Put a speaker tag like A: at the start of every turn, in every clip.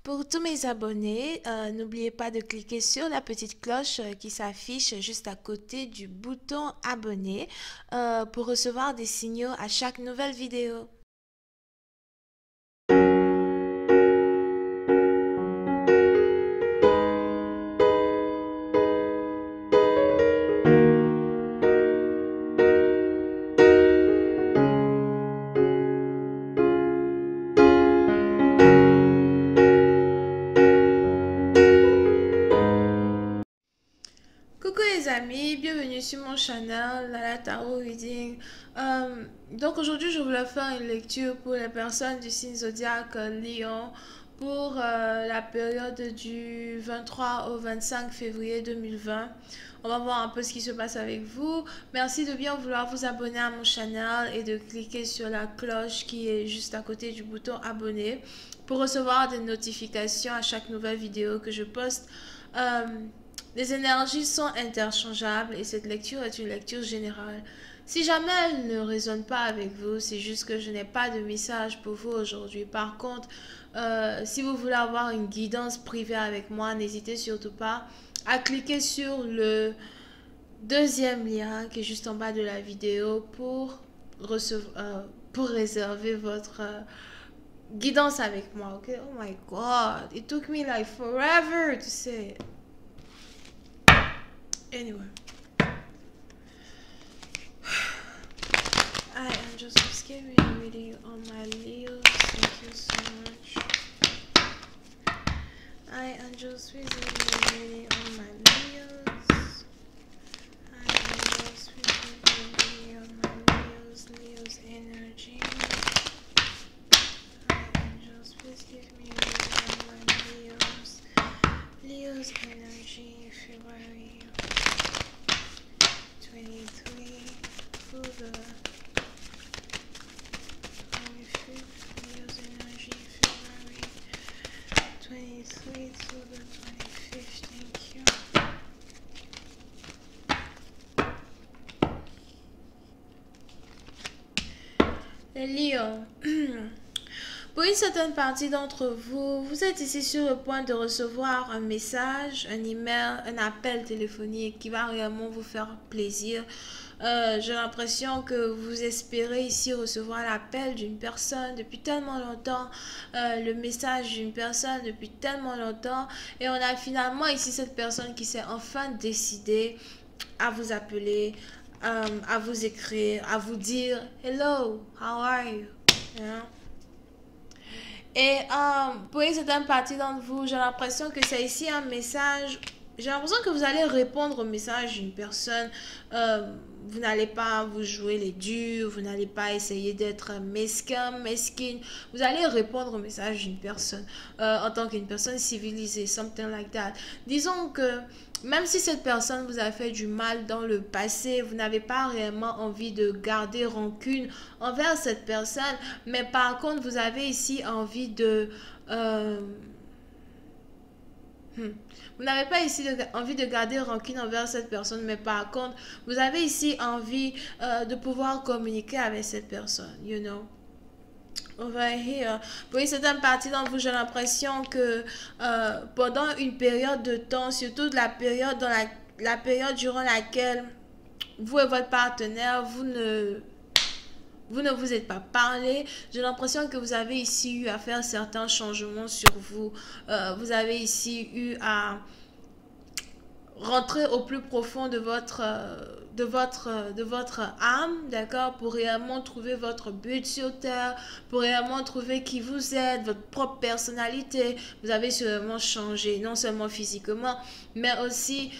A: Pour tous mes abonnés, n'oubliez pas de cliquer sur la petite cloche qui s'affiche juste à côté du bouton abonner pour recevoir des signaux à chaque nouvelle vidéo. Coucou les amis, bienvenue sur mon channel Lala Tarot Reading. Donc aujourd'hui je voulais faire une lecture pour les personnes du signe zodiaque Lion pour la période du 23 au 25 février 2020. On va voir un peu ce qui se passe avec vous. Merci de bien vouloir vous abonner à mon channel et de cliquer sur la cloche qui est juste à côté du bouton abonner pour recevoir des notifications à chaque nouvelle vidéo que je poste. Les énergies sont interchangeables et cette lecture est une lecture générale. Si jamais elle ne résonne pas avec vous, c'est juste que je n'ai pas de message pour vous aujourd'hui. Par contre, si vous voulez avoir une guidance privée avec moi, n'hésitez surtout pas à cliquer sur le deuxième lien qui est juste en bas de la vidéo pour réserver votre guidance avec moi. Ok? Oh my God, it took me like forever to say it. Anyway, I am just giving a reading on my Leos. Thank you so much. I am just receiving a reading on my Leos. I am just receiving a reading on my Leos energy. I am just receiving a reading on my Leos energy, February 23 through the 25th, Leo's energy, February 23 through the 25th, thank you. Les lions. Pour une certaine partie d'entre vous, vous êtes ici sur le point de recevoir un message, un email, un appel téléphonique qui va réellement vous faire plaisir. J'ai l'impression que vous espérez ici recevoir l'appel d'une personne depuis tellement longtemps, le message d'une personne depuis tellement longtemps. Et on a finalement ici cette personne qui s'est enfin décidée à vous appeler, à vous écrire, à vous dire « Hello, how are you? » Et pour une certaine partie d'entre vous, j'ai l'impression que c'est ici un message. J'ai l'impression que vous allez répondre au message d'une personne. Vous n'allez pas vous jouer les durs, vous n'allez pas essayer d'être mesquin, mesquine. Vous allez répondre au message d'une personne en tant qu'une personne civilisée, something like that. Disons que même si cette personne vous a fait du mal dans le passé, vous n'avez pas réellement envie de garder rancune envers cette personne, mais par contre, vous avez ici envie de... Vous n'avez pas ici envie de garder rancune envers cette personne, mais par contre, vous avez ici envie de pouvoir communiquer avec cette personne, you know. Over here. Pour une certaine partie d'entre vous, j'ai l'impression que pendant une période de temps, surtout de la période la période durant laquelle vous et votre partenaire, vous ne vous êtes pas parlé, j'ai l'impression que vous avez ici eu à faire certains changements sur vous. Vous avez ici eu à rentrer au plus profond de votre âme, d'accord, pour réellement trouver votre but sur terre, pour réellement trouver qui vous êtes, votre propre personnalité. Vous avez sûrement changé, non seulement physiquement, mais aussi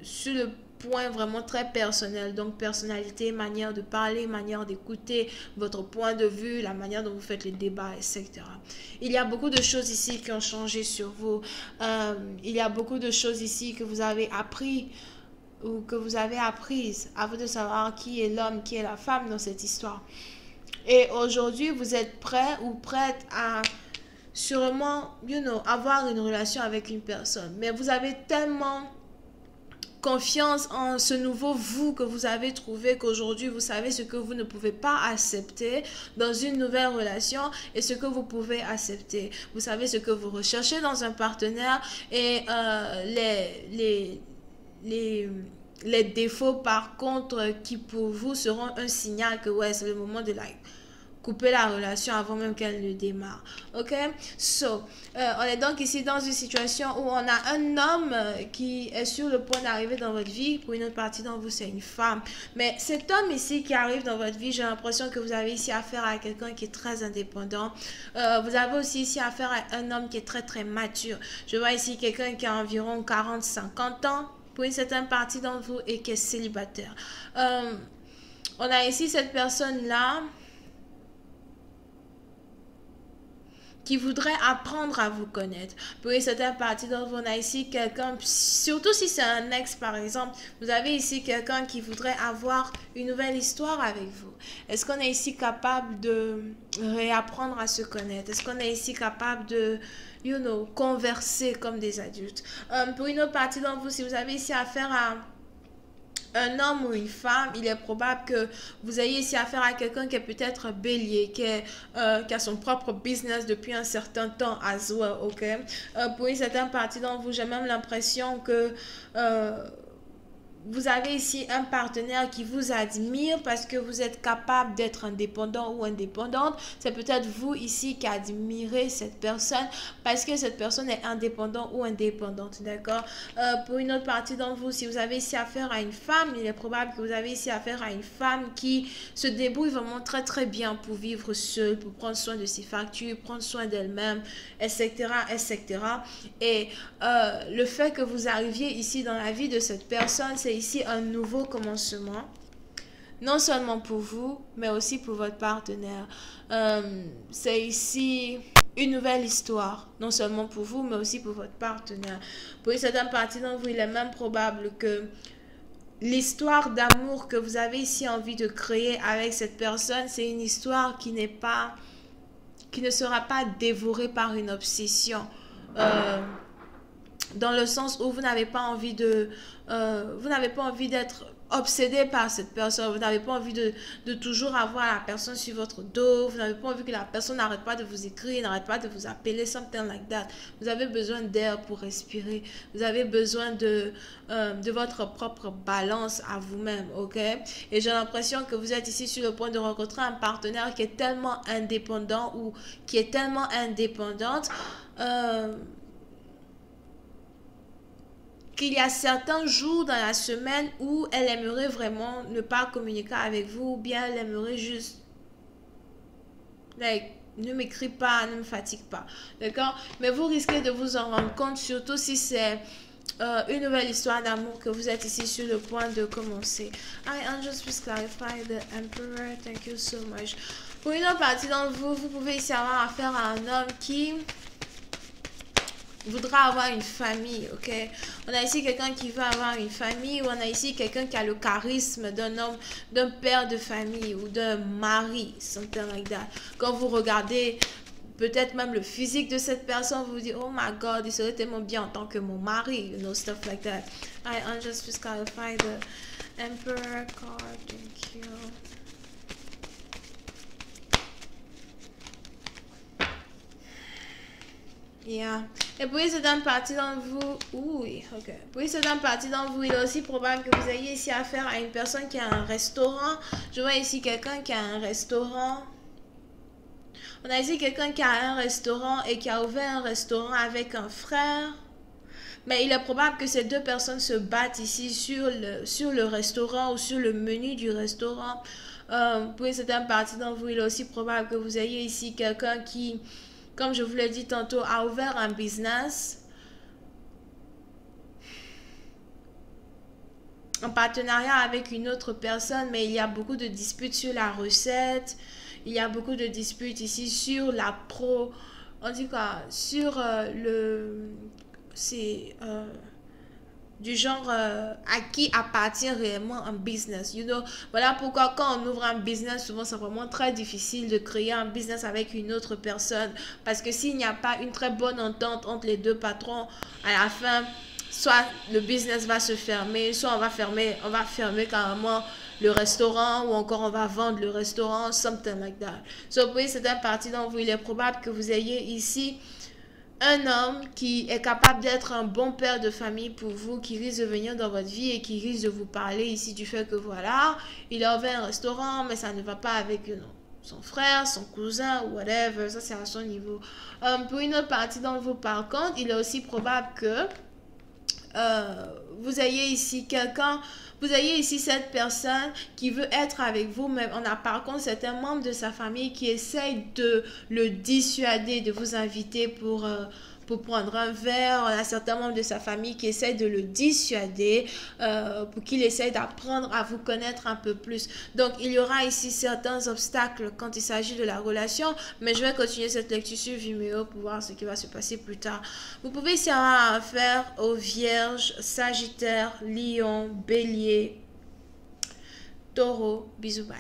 A: sur le point vraiment très personnel, donc personnalité, manière de parler, manière d'écouter, votre point de vue, la manière dont vous faites les débats, etc. Il y a beaucoup de choses ici qui ont changé sur vous. Il y a beaucoup de choses ici que vous avez appris ou que vous avez apprises à vous de savoir qui est l'homme, qui est la femme dans cette histoire. Et aujourd'hui, vous êtes prêt ou prête à sûrement, you know, avoir une relation avec une personne. Mais vous avez tellement confiance en ce nouveau vous que vous avez trouvé, qu'aujourd'hui vous savez ce que vous ne pouvez pas accepter dans une nouvelle relation et ce que vous pouvez accepter. Vous savez ce que vous recherchez dans un partenaire et les défauts par contre qui pour vous seront un signal que ouais, c'est le moment de couper la relation avant même qu'elle ne démarre. Ok? On est donc ici dans une situation où on a un homme qui est sur le point d'arriver dans votre vie. Pour une autre partie d'entre vous, c'est une femme. Mais cet homme ici qui arrive dans votre vie, j'ai l'impression que vous avez ici affaire à quelqu'un qui est très indépendant. Vous avez aussi ici affaire à un homme qui est très très mature. Je vois ici quelqu'un qui a environ 40-50 ans pour une certaine partie d'entre vous et qui est célibataire. On a ici cette personne-là qui voudrait apprendre à vous connaître. Pour une certaine partie d'entre vous, on a ici quelqu'un, surtout si c'est un ex par exemple, vous avez ici quelqu'un qui voudrait avoir une nouvelle histoire avec vous. Est-ce qu'on est ici capable de réapprendre à se connaître? Est-ce qu'on est ici capable de, converser comme des adultes? Pour une autre partie d'entre vous, si vous avez ici affaire à un homme ou une femme, il est probable que vous ayez ici affaire à quelqu'un qui est peut-être bélier, qui a son propre business depuis un certain temps as well, ok? Pour une certaine partie d'entre vous, j'ai même l'impression que vous avez ici un partenaire qui vous admire parce que vous êtes capable d'être indépendant ou indépendante. C'est peut-être vous ici qui admirez cette personne parce que cette personne est indépendante ou indépendante, d'accord? Pour une autre partie d'entre vous, si vous avez ici affaire à une femme, il est probable que vous avez ici affaire à une femme qui se débrouille vraiment très très bien pour vivre seule, pour prendre soin de ses factures, prendre soin d'elle-même, etc., etc. Et le fait que vous arriviez ici dans la vie de cette personne, c'est ici un nouveau commencement, non seulement pour vous, mais aussi pour votre partenaire. C'est ici une nouvelle histoire, non seulement pour vous, mais aussi pour votre partenaire. Pour une certaine partie d'entre vous, il est même probable que l'histoire d'amour que vous avez ici envie de créer avec cette personne, c'est une histoire qui ne sera pas dévorée par une obsession. Dans le sens où vous n'avez pas envie d'être obsédé par cette personne, vous n'avez pas envie de toujours avoir la personne sur votre dos, vous n'avez pas envie que la personne n'arrête pas de vous écrire, n'arrête pas de vous appeler, something like that. Vous avez besoin d'air pour respirer, vous avez besoin de votre propre balance à vous-même, ok? Et j'ai l'impression que vous êtes ici sur le point de rencontrer un partenaire qui est tellement indépendant ou qui est tellement indépendante, qu'il y a certains jours dans la semaine où elle aimerait vraiment ne pas communiquer avec vous ou bien elle aimerait juste ne m'écris pas, ne me fatigue pas, d'accord? Mais vous risquez de vous en rendre compte, surtout si c'est une nouvelle histoire d'amour que vous êtes ici sur le point de commencer. I just please clarify the emperor, thank you so much. Pour une autre partie d'entre vous, vous pouvez ici avoir affaire à un homme qui voudra avoir une famille, ok? On a ici quelqu'un qui veut avoir une famille, ou on a ici quelqu'un qui a le charisme d'un homme, d'un père de famille ou d'un mari, something like that. Quand vous regardez peut-être même le physique de cette personne, vous vous dites, oh my god, il serait tellement bien en tant que mon mari, stuff like that. I just please clarify the Emperor card, thank you. Yeah. Et pour une certaine partie d'entre vous, oui, ok. Pour une certaine partie d'entre vous, il est aussi probable que vous ayez ici affaire à une personne qui a un restaurant. Je vois ici quelqu'un qui a un restaurant. On a ici quelqu'un qui a un restaurant et qui a ouvert un restaurant avec un frère. Mais il est probable que ces deux personnes se battent ici sur le restaurant ou sur le menu du restaurant. Pour une certaine partie d'entre vous, il est aussi probable que vous ayez ici quelqu'un qui, comme je vous l'ai dit tantôt, a ouvert un business en partenariat avec une autre personne, mais il y a beaucoup de disputes sur la recette, il y a beaucoup de disputes ici sur la on dit quoi, sur c'est du genre à qui appartient réellement un business, voilà pourquoi quand on ouvre un business, souvent c'est vraiment très difficile de créer un business avec une autre personne, parce que s'il n'y a pas une très bonne entente entre les deux patrons, à la fin soit le business va se fermer, soit on va fermer carrément le restaurant ou encore on va vendre le restaurant, something like that. So, vous voyez, c'est un parti dont vous, il est probable que vous ayez ici un homme qui est capable d'être un bon père de famille pour vous, qui risque de venir dans votre vie et qui risque de vous parler ici du fait que voilà, il a ouvert un restaurant, mais ça ne va pas avec son frère, son cousin, whatever, ça c'est à son niveau. Pour une autre partie d'entre vous, par contre, il est aussi probable que vous ayez ici quelqu'un, vous ayez ici cette personne qui veut être avec vous, mais on a par contre certains membres de sa famille qui essayent de le dissuader, de vous inviter pour prendre un verre. On a certains membres de sa famille qui essayent de le dissuader pour qu'il essaye d'apprendre à vous connaître un peu plus. Donc, il y aura ici certains obstacles quand il s'agit de la relation, mais je vais continuer cette lecture sur Vimeo pour voir ce qui va se passer plus tard. Vous pouvez ici avoir affaire aux Vierges, Sagittaires, Lion, Bélier, Taureau. Bisous, bye.